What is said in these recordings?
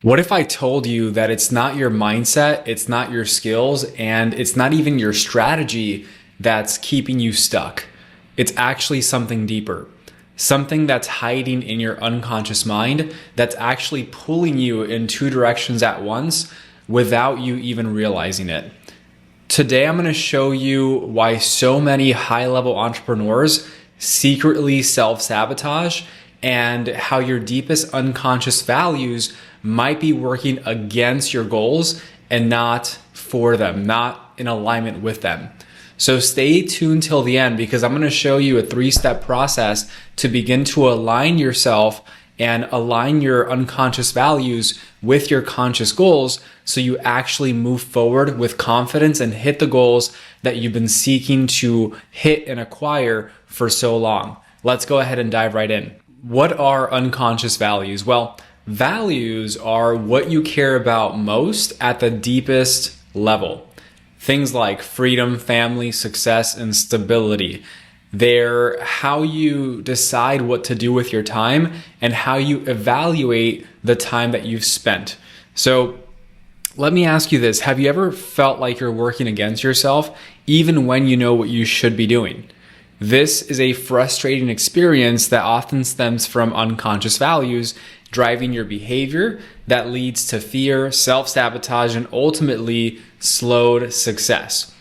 What if I told you that it's not your mindset, it's not your skills, and it's not even your strategy that's keeping you stuck? It's actually something deeper, something that's hiding in your unconscious mind that's actually pulling you in two directions at once without you even realizing it. Today, I'm going to show you why so many high-level entrepreneurs secretly self-sabotage and how your deepest unconscious values might be working against your goals and not for them, not in alignment with them. So stay tuned till the end because I'm going to show you a 3-step process to begin to align yourself and align your unconscious values with your conscious goals so you actually move forward with confidence and hit the goals that you've been seeking to hit and acquire for so long. Let's go ahead and dive right in. What are unconscious values? Well, values are what you care about most at the deepest level. Things like freedom, family, success, and stability. They're how you decide what to do with your time and how you evaluate the time that you've spent. So let me ask you this. Have you ever felt like you're working against yourself even when you know what you should be doing? This is a frustrating experience that often stems from unconscious values driving your behavior that leads to fear, self-sabotage, and ultimately slowed success.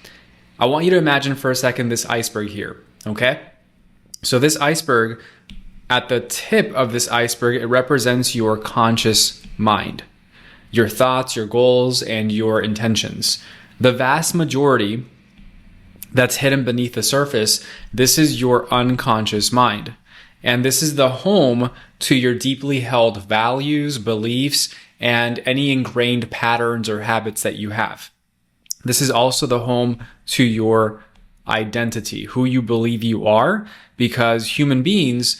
I want you to imagine for a second this iceberg here, okay? So this iceberg, at the tip of this iceberg, it represents your conscious mind, your thoughts, your goals, and your intentions. The vast majority that's hidden beneath the surface, this is your unconscious mind. And this is the home to your deeply held values, beliefs, and any ingrained patterns or habits that you have. This is also the home to your identity, who you believe you are, because human beings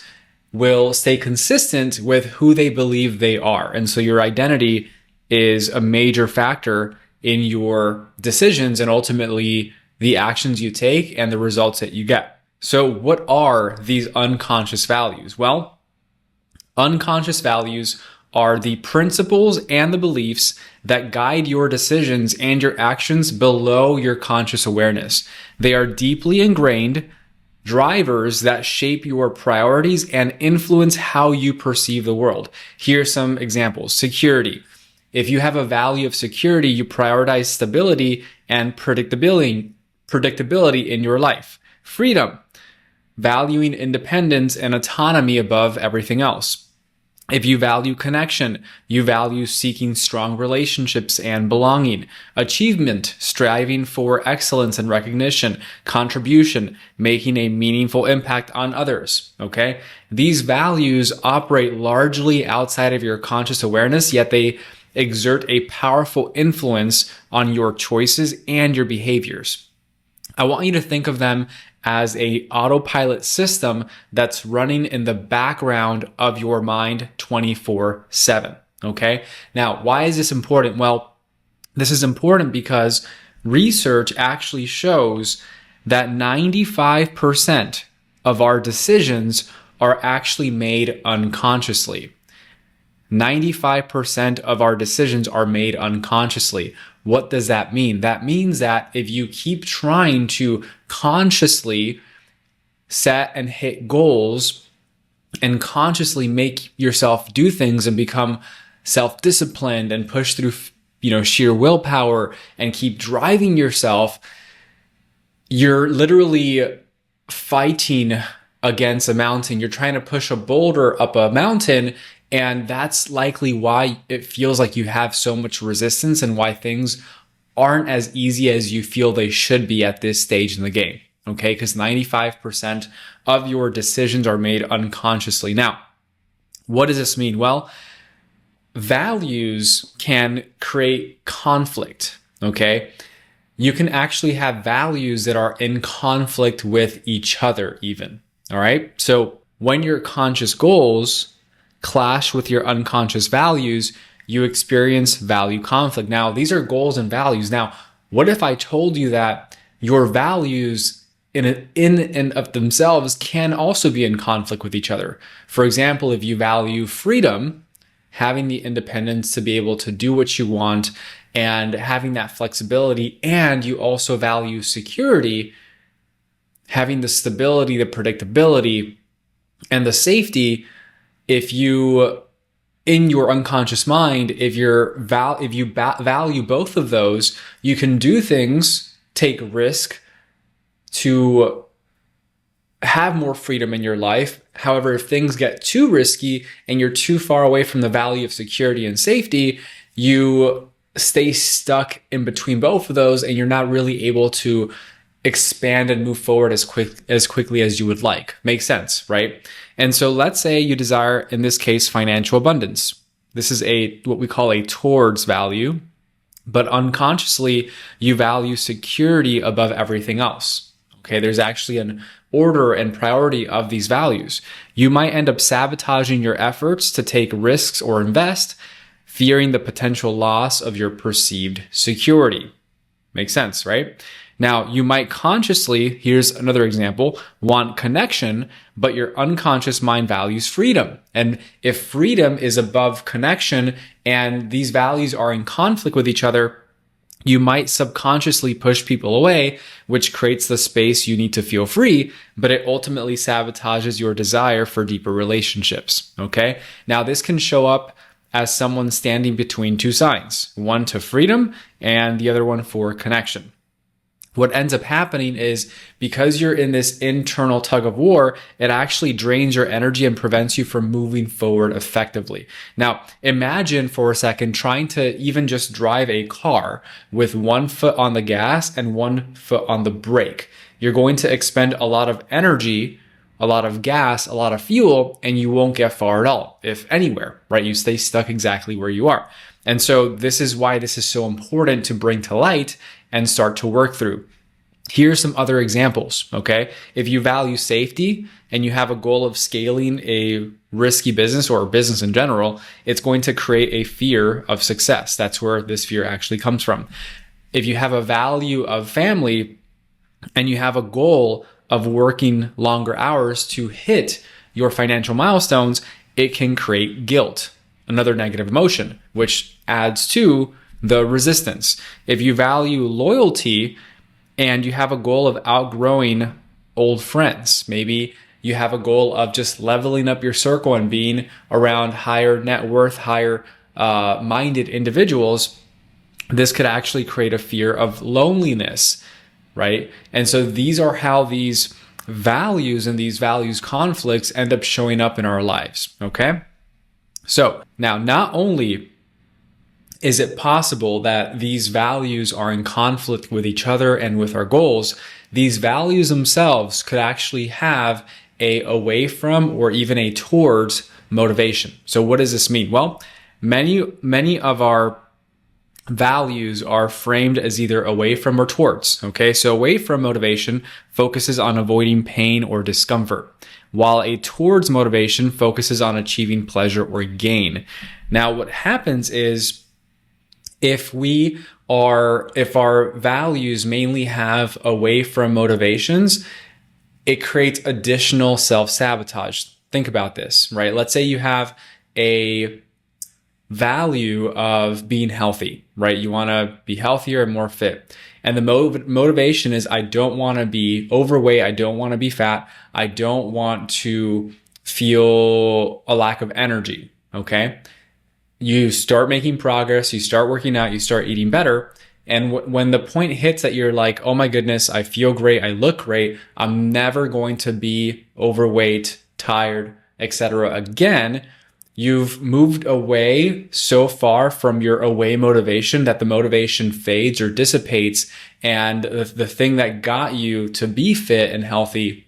will stay consistent with who they believe they are. And so your identity is a major factor in your decisions and ultimately the actions you take and the results that you get. So what are these unconscious values? Well, unconscious values are the principles and the beliefs that guide your decisions and your actions below your conscious awareness. They are deeply ingrained drivers that shape your priorities and influence how you perceive the world. Here are some examples. Security. If you have a value of security, you prioritize stability and predictability in your life. Freedom. Valuing independence and autonomy above everything else. If you value connection, you value seeking strong relationships and belonging. Achievement, striving for excellence and recognition. Contribution, making a meaningful impact on others. Okay? These values operate largely outside of your conscious awareness, yet they exert a powerful influence on your choices and your behaviors. I want you to think of them as a autopilot system that's running in the background of your mind 24/7. Okay. Now, why is this important? Well, this is important because research actually shows that 95% of our decisions are actually made unconsciously. 95% of our decisions are made unconsciously. What does that mean? That means that if you keep trying to consciously set and hit goals and consciously make yourself do things and become self-disciplined and push through, sheer willpower and keep driving yourself, you're literally fighting against a mountain. You're trying to push a boulder up a mountain, and that's likely why it feels like you have so much resistance and why things aren't as easy as you feel they should be at this stage in the game. Okay? Because 95% of your decisions are made unconsciously. Now, what does this mean? Well, values can create conflict. Okay? You can actually have values that are in conflict with each other even. All right? So when your conscious goals clash with your unconscious values, you experience value conflict. Now, these are goals and values. Now, what if I told you that your values in and of themselves can also be in conflict with each other? For example, if you value freedom, having the independence to be able to do what you want and having that flexibility, and you also value security, having the stability, the predictability, and the safety. If you, in your unconscious mind, if you value both of those, you can do things, take risk to have more freedom in your life. However, if things get too risky and you're too far away from the value of security and safety, you stay stuck in between both of those, and you're not really able to expand and move forward as quickly as you would like. Makes sense, right? And so let's say you desire, in this case, financial abundance. This is what we call a towards value, but unconsciously you value security above everything else. Okay, there's actually an order and priority of these values. You might end up sabotaging your efforts to take risks or invest, fearing the potential loss of your perceived security. Makes sense, right? Now, you might consciously, here's another example, want connection, but your unconscious mind values freedom. And if freedom is above connection and these values are in conflict with each other, you might subconsciously push people away, which creates the space you need to feel free, but it ultimately sabotages your desire for deeper relationships. Okay? Now, this can show up as someone standing between two signs, one to freedom and the other one for connection. What ends up happening is, because you're in this internal tug of war, it actually drains your energy and prevents you from moving forward effectively. Now, imagine for a second trying to even just drive a car with one foot on the gas and one foot on the brake. You're going to expend a lot of energy, a lot of gas, a lot of fuel, and you won't get far at all, if anywhere, right? You stay stuck exactly where you are. And so this is why this is so important to bring to light and start to work through. Here's some other examples, okay? If you value safety and you have a goal of scaling a risky business or a business in general, it's going to create a fear of success. That's where this fear actually comes from. If you have a value of family and you have a goal of working longer hours to hit your financial milestones, it can create guilt, another negative emotion, which adds to the resistance. If you value loyalty and you have a goal of outgrowing old friends, maybe you have a goal of just leveling up your circle and being around higher net worth, higher minded individuals, this could actually create a fear of loneliness, right? And so these are how these values and these values conflicts end up showing up in our lives, okay? So now, not only is it possible that these values are in conflict with each other and with our goals, these values themselves could actually have a away from or even a towards motivation. So what does this mean? Well, many of our values are framed as either away from or towards. Okay, so away from motivation focuses on avoiding pain or discomfort, while a towards motivation focuses on achieving pleasure or gain. Now, what happens is, if our values mainly have away from motivations, it creates additional self-sabotage. Think about this, right? Let's say you have a value of being healthy, right? You want to be healthier and more fit. And the motivation is, I don't want to be overweight. I don't want to be fat. I don't want to feel a lack of energy. Okay. You start making progress, you start working out, you start eating better. And when the point hits that you're like, oh my goodness, I feel great, I look great, I'm never going to be overweight, tired, etc. again, you've moved away so far from your away motivation that the motivation fades or dissipates. And the thing that got you to be fit and healthy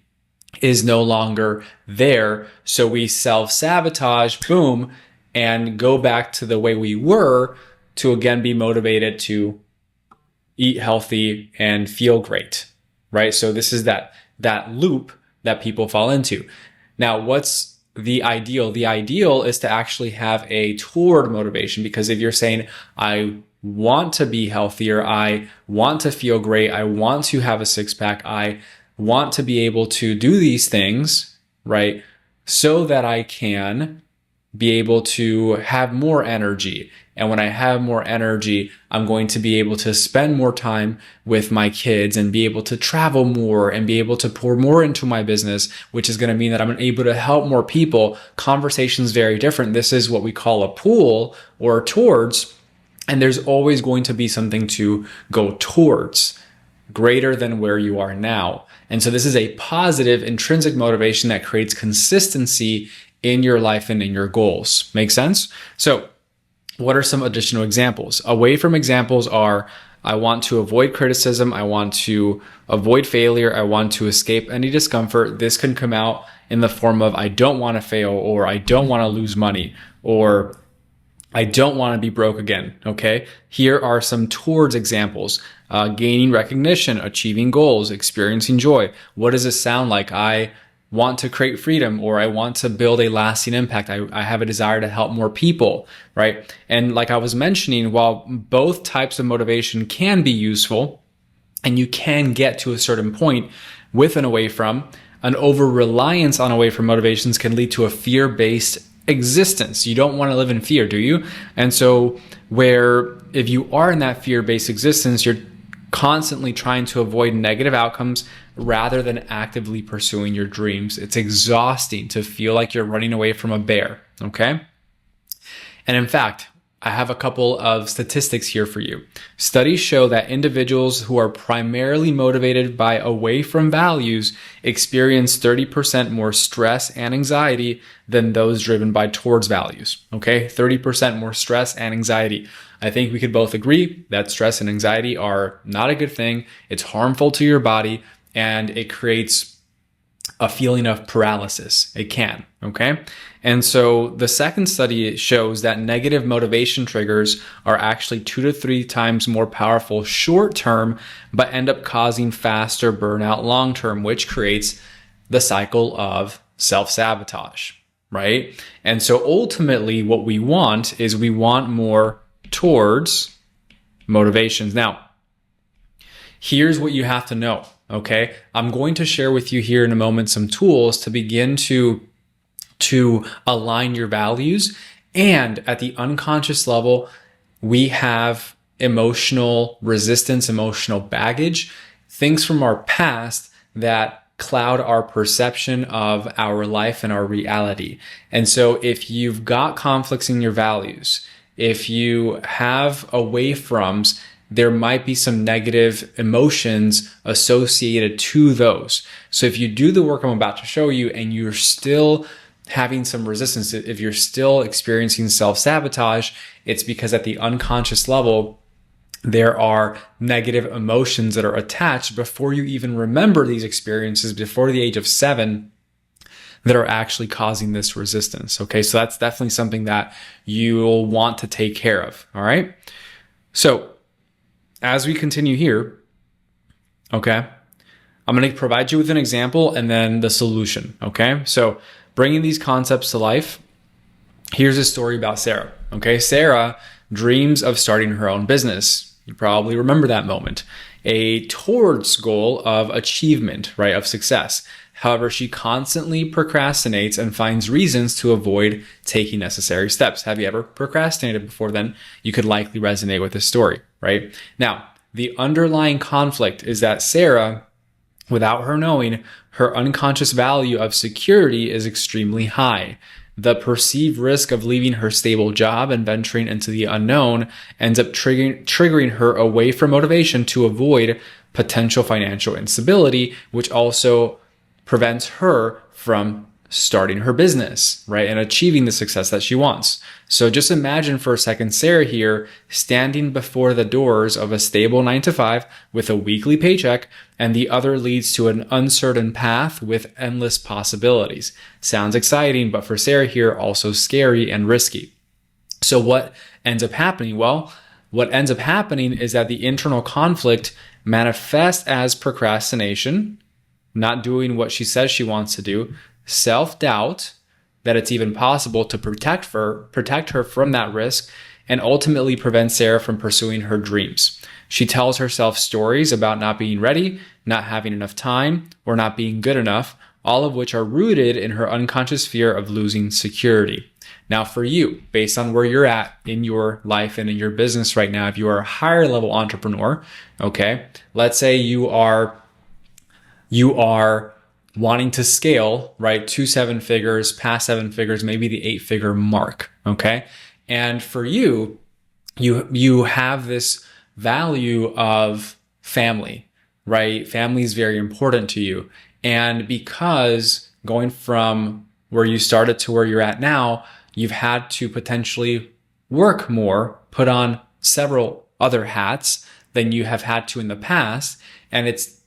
is no longer there. So we self-sabotage, boom, and go back to the way we were to again be motivated to eat healthy and feel great, right? So this is that loop that people fall into. Now, what's the ideal? The ideal is to actually have a toward motivation, because if you're saying, I want to be healthier, I want to feel great, I want to have a six pack, I want to be able to do these things, right? So that I can be able to have more energy. And when I have more energy, I'm going to be able to spend more time with my kids and be able to travel more and be able to pour more into my business, which is going to mean that I'm able to help more people. Conversation's very different. This is what we call a pull or towards, and there's always going to be something to go towards greater than where you are now. And so this is a positive intrinsic motivation that creates consistency in your life and in your goals. Make sense? So what are some additional examples? Away from examples are, I want to avoid criticism. I want to avoid failure. I want to escape any discomfort. This can come out in the form of, I don't want to fail, or I don't want to lose money, or I don't want to be broke again. Okay. Here are some towards examples. Gaining recognition, achieving goals, experiencing joy. What does this sound like? I want to create freedom, or I want to build a lasting impact. I have a desire to help more people, right? And like I was mentioning, while both types of motivation can be useful and you can get to a certain point with and away from, an over-reliance on away from motivations can lead to a fear-based existence. You don't want to live in fear, do you? And so where if you are in that fear-based existence, you're constantly trying to avoid negative outcomes rather than actively pursuing your dreams. It's exhausting to feel like you're running away from a bear, okay? And in fact, I have a couple of statistics here for you. Studies show that individuals who are primarily motivated by away from values experience 30% more stress and anxiety than those driven by towards values. Okay, 30% more stress and anxiety. I think we could both agree that stress and anxiety are not a good thing. It's harmful to your body and it creates a feeling of paralysis. It can, okay? And so the second study shows that negative motivation triggers are actually 2 to 3 times more powerful short term, but end up causing faster burnout long term, which creates the cycle of self-sabotage, right? And so ultimately what we want is we want more towards motivations. Now, here's what you have to know. Okay, I'm going to share with you here in a moment some tools to begin to align your values. And at the unconscious level, we have emotional resistance, emotional baggage, things from our past that cloud our perception of our life and our reality. And so if you've got conflicts in your values, if you have away froms, there might be some negative emotions associated to those. So if you do the work I'm about to show you and you're still having some resistance, if you're still experiencing self-sabotage, it's because at the unconscious level, there are negative emotions that are attached before you even remember these experiences, before the age of 7, that are actually causing this resistance. Okay, so that's definitely something that you'll want to take care of. All right, so as we continue here, okay, I'm going to provide you with an example and then the solution, okay? So bringing these concepts to life, here's a story about Sarah, okay? Sarah dreams of starting her own business. You probably remember that moment. A towards goal of achievement, right, of success. However, she constantly procrastinates and finds reasons to avoid taking necessary steps. Have you ever procrastinated before then? You could likely resonate with this story, right? Now, the underlying conflict is that Sarah, without her knowing, her unconscious value of security is extremely high. The perceived risk of leaving her stable job and venturing into the unknown ends up triggering her away from motivation to avoid potential financial instability, which also prevents her from starting her business, right? And achieving the success that she wants. So just imagine for a second, Sarah here standing before the doors of a stable 9-to-5 with a weekly paycheck, and the other leads to an uncertain path with endless possibilities. Sounds exciting, but for Sarah here, also scary and risky. So what ends up happening? Well, what ends up happening is that the internal conflict manifests as procrastination, not doing what she says she wants to do, self-doubt that it's even possible to protect her from that risk, and ultimately prevent Sarah from pursuing her dreams. She tells herself stories about not being ready, not having enough time, or not being good enough, all of which are rooted in her unconscious fear of losing security. Now for you, based on where you're at in your life and in your business right now, if you are a higher level entrepreneur, okay, let's say you are wanting to scale, right, to 7 figures, past 7 figures, maybe the 8-figure mark, okay? And for you, you have this value of family, right? Family is very important to you. And because going from where you started to where you're at now, you've had to potentially work more, put on several other hats than you have had to in the past. And it's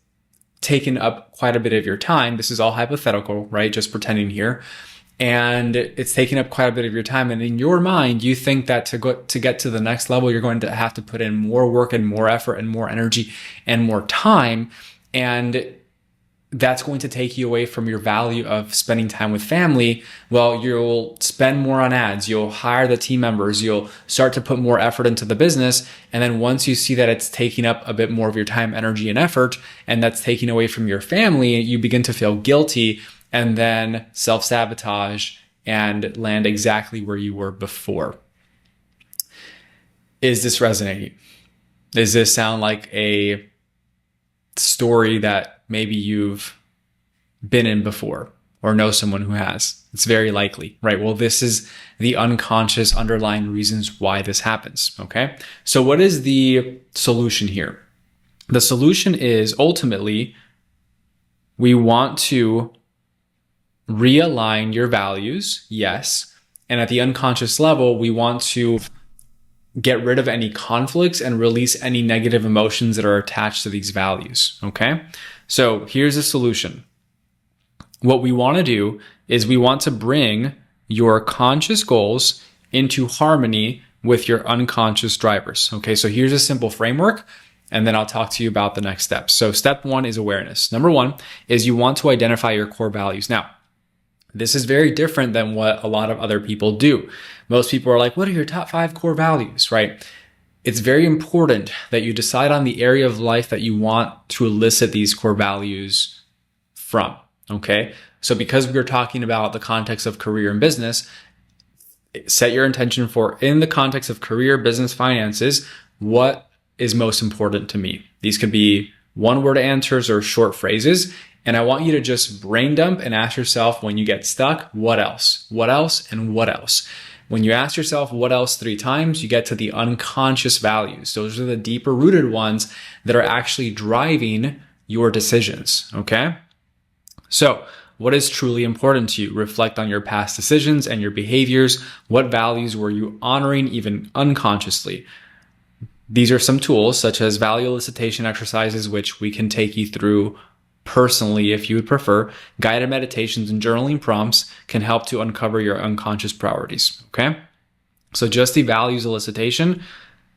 taken up quite a bit of your time. This is all hypothetical, right? Just pretending here. And it's taken up quite a bit of your time. And in your mind, you think that to get to the next level, you're going to have to put in more work and more effort and more energy and more time. And that's going to take you away from your value of spending time with family. Well, you'll spend more on ads. You'll hire the team members. You'll start to put more effort into the business. And then once you see that it's taking up a bit more of your time, energy, and effort, and that's taking away from your family, you begin to feel guilty and then self-sabotage and land exactly where you were before. Is this resonating? Does this sound like a story that maybe you've been in before or know someone who has? It's very likely, right? Well, this is the unconscious underlying reasons why this happens, okay? So what is the solution here? The solution is ultimately we want to realign your values, yes. And at the unconscious level, we want to get rid of any conflicts and release any negative emotions that are attached to these values, okay? So here's a solution. What we want to do is we want to bring your conscious goals into harmony with your unconscious drivers, okay? So here's a simple framework, and then I'll talk to you about the next steps. So step 1 is awareness. Number 1 is you want to identify your core values. Now, this is very different than what a lot of other people do. Most people are like, what are your top 5 core values, right? It's very important that you decide on the area of life that you want to elicit these core values from, okay? So because we're talking about the context of career and business, set your intention for, in the context of career, business, finances, what is most important to me? These could be one-word answers or short phrases. And I want you to just brain dump and ask yourself when you get stuck, what else? What else and what else? When you ask yourself what else 3 times, you get to the unconscious values. Those are the deeper rooted ones that are actually driving your decisions, okay? So what is truly important to you? Reflect on your past decisions and your behaviors. What values were you honoring even unconsciously? These are some tools such as value elicitation exercises, which we can take you through personally if you would prefer. Guided meditations and journaling prompts can help to uncover your unconscious priorities, okay? So just the values elicitation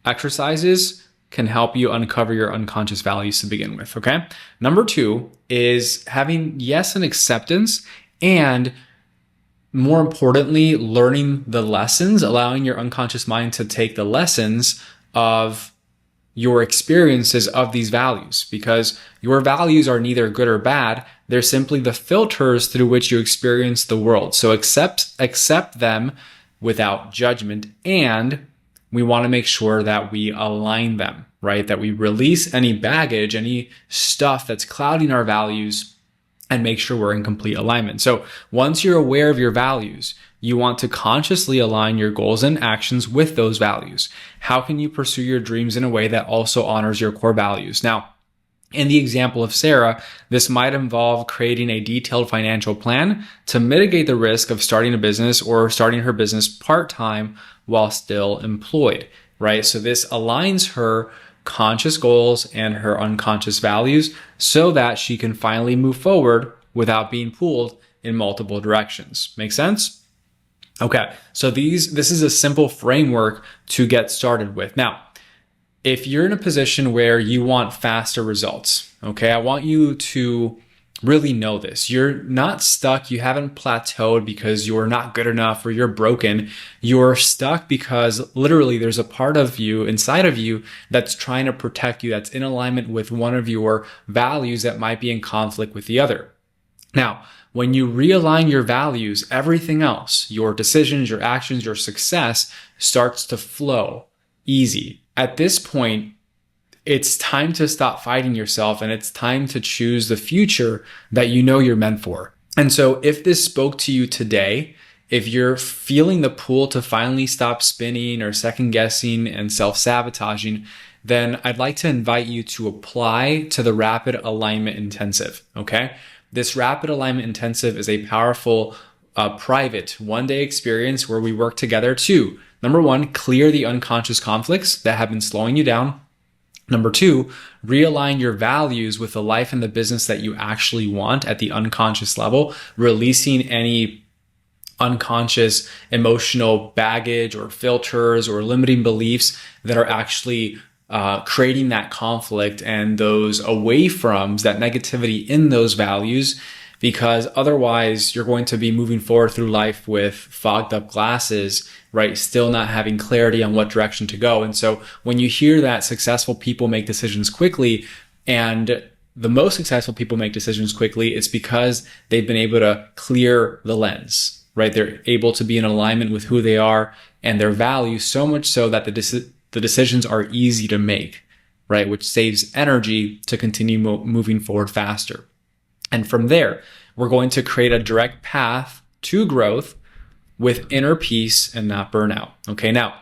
exercises can help you uncover your unconscious values to begin with, okay? Number 2 is having yes and acceptance, and more importantly, learning the lessons, allowing your unconscious mind to take the lessons of your experiences of these values, because your values are neither good or bad. They're simply the filters through which you experience the world. So accept them without judgment. And we want to make sure that we align them, right? That we release any baggage, any stuff that's clouding our values, and make sure we're in complete alignment. So once you're aware of your values, you want to consciously align your goals and actions with those values. How can you pursue your dreams in a way that also honors your core values? Now, in the example of Sarah, this might involve creating a detailed financial plan to mitigate the risk of starting a business or starting her business part-time while still employed, right? So this aligns her conscious goals and her unconscious values so that she can finally move forward without being pulled in multiple directions. Make sense? Okay, so this is a simple framework to get started with. Now, if you're in a position where you want faster results, okay, I want you to really know this. You're not stuck. You haven't plateaued because you're not good enough or you're broken. You're stuck because literally there's a part of you inside of you that's trying to protect you, that's in alignment with one of your values that might be in conflict with the other. Now, when you realign your values, everything else, your decisions, your actions, your success starts to flow easy. At this point, it's time to stop fighting yourself and it's time to choose the future that you know you're meant for. And so if this spoke to you today, if you're feeling the pull to finally stop spinning or second guessing and self-sabotaging, then I'd like to invite you to apply to the Rapid Alignment Intensive, okay? This Rapid Alignment Intensive is a powerful private one-day experience where we work together to, number one, clear the unconscious conflicts that have been slowing you down. Number two, realign your values with the life and the business that you actually want at the unconscious level, releasing any unconscious emotional baggage or filters or limiting beliefs that are actually creating that conflict and those away froms, that negativity in those values, because otherwise you're going to be moving forward through life with fogged up glasses, right? Still not having clarity on what direction to go. And so when you hear that successful people make decisions quickly, and the most successful people make decisions quickly, it's because they've been able to clear the lens, right? They're able to be in alignment with who they are and their values, so much so that the decisions are easy to make, right? Which saves energy to continue moving forward faster. And from there, we're going to create a direct path to growth with inner peace and not burnout. Okay. Now,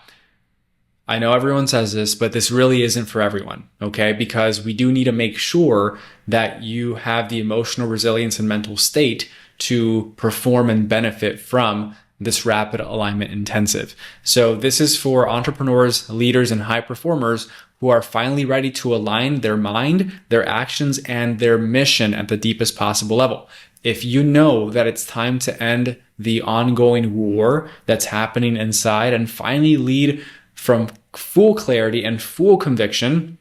I know everyone says this, but this really isn't for everyone. Okay. Because we do need to make sure that you have the emotional resilience and mental state to perform and benefit from this Rapid Alignment Intensive. So this is for entrepreneurs, leaders, and high performers who are finally ready to align their mind, their actions, and their mission at the deepest possible level. If you know that it's time to end the ongoing war that's happening inside and finally lead from full clarity and full conviction,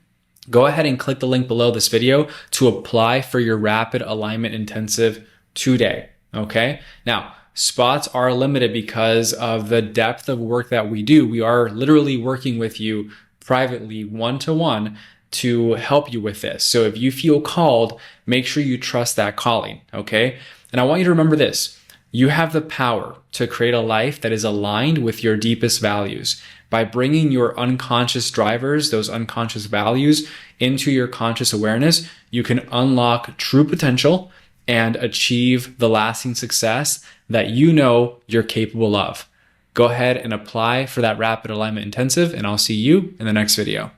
go ahead and click the link below this video to apply for your Rapid Alignment Intensive today. Okay? Now, spots are limited because of the depth of work that we do. We are literally working with you privately, one-to-one, to help you with this. So if you feel called, make sure you trust that calling, okay? And I want you to remember this. You have the power to create a life that is aligned with your deepest values. By bringing your unconscious drivers, those unconscious values, into your conscious awareness, you can unlock true potential and achieve the lasting success that you know you're capable of. Go ahead and apply for that Rapid Alignment Intensive, and I'll see you in the next video.